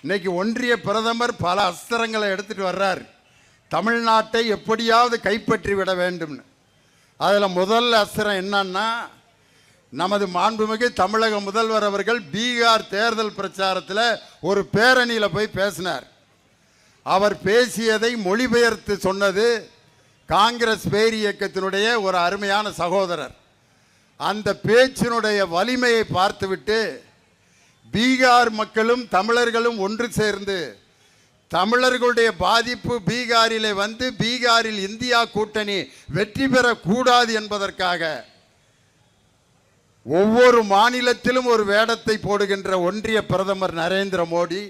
இன்னைக்கு ஒன்றிய பிரதமர் பல அஸ்திரங்களை எடுத்துட்டு வர்றார். தமிழ்நாட்டை எப்படியாவது கைப்பற்றி விட வேண்டும்னு. அதில் முதல் அஸ்திரம் என்னன்னா, நமது மாண்புமிகு தமிழக முதல்வர் அவர்கள் பீகார் தேர்தல் பிரச்சாரத்தில் ஒரு பேரணியில் போய் பேசினார். அவர் பேசியதை மொழிபெயர்த்து சொன்னது காங்கிரஸ் பேர் இயக்கத்தினுடைய ஒரு அருமையான சகோதரர். அந்த பேச்சினுடைய வலிமையை பார்த்துவிட்டு பீகார் மக்களும் தமிழர்களும் ஒன்று சேர்ந்து தமிழர்களுடைய பாதிப்பு பீகாரிலே வந்து பீகாரில் இந்தியா கூட்டணி வெற்றி பெறக்கூடாது என்பதற்காக ஒவ்வொரு மாநிலத்திலும் ஒரு வேடத்தை போடுகின்ற ஒன்றிய பிரதமர் நரேந்திர மோடி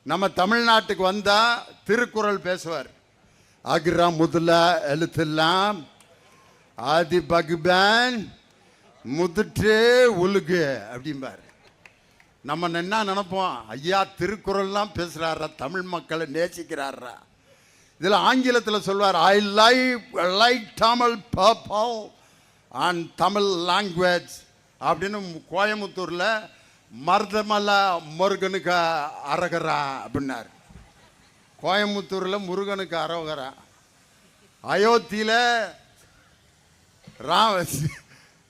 நம்ம தமிழ்நாட்டுக்கு வந்தா திருக்குறள் பேசுவார். அக்ரா முதலா எழுத்தெல்லாம் ஆதி பகுபான் முதுற்றே உலுகு அப்படிம்பார். நம்ம என்ன நினைப்போம், ஐயா திருக்குறள்லாம் பேசுகிறாரா, தமிழ் மக்களை நேசிக்கிறாரா. இதில் ஆங்கிலத்தில் சொல்வார், I like Tamil purple and Tamil language அப்படின்னு. கோயம்புத்தூரில் மருதமலை முருகனுக்கு அரகரா அப்படின்னார். கோயம்புத்தூரில் முருகனுக்கு அரோகரா. அயோத்தியில்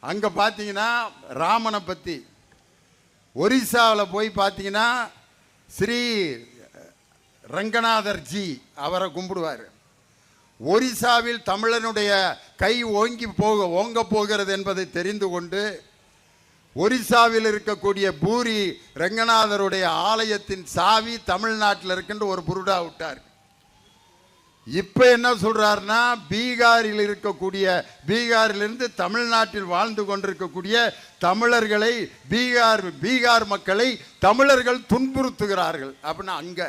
அங்கே பார்த்தீங்கன்னா ராமனை பற்றி. ஒரிசாவில் போய் பார்த்தீங்கன்னா ஸ்ரீ ரங்கநாதர் ஜி அவரை கும்பிடுவார். ஒரிசாவில் தமிழனுடைய கை ஓங்க போகிறது என்பதை தெரிந்து கொண்டு ஒரிசாவில் இருக்கக்கூடிய பூரி ரங்கநாதருடைய ஆலயத்தின் சாவி தமிழ்நாட்டில் இருக்கின்ற ஒரு புருடா விட்டார். இப்போ என்ன சொல்றாருன்னா, பீகாரில் இருக்கக்கூடிய பீகாரிலிருந்து தமிழ்நாட்டில் வாழ்ந்து கொண்டிருக்கக்கூடிய தமிழர்களை பீகார் மக்களை தமிழர்கள் துன்புறுத்துகிறார்கள் அப்படின்னா, அங்க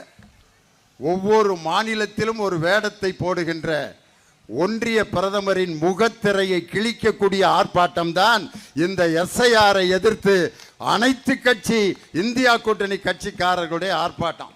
ஒவ்வொரு மாநிலத்திலும் ஒரு வேடத்தை போடுகின்ற ஒன்றிய பிரதமரின் முகத்திரையை கிழிக்கக்கூடிய ஆர்ப்பாட்டம் தான் இந்த எஸ்ஐஆரை எதிர்த்து அனைத்து கட்சி இந்தியா கூட்டணி கட்சிக்காரர்களுடைய ஆர்ப்பாட்டம்.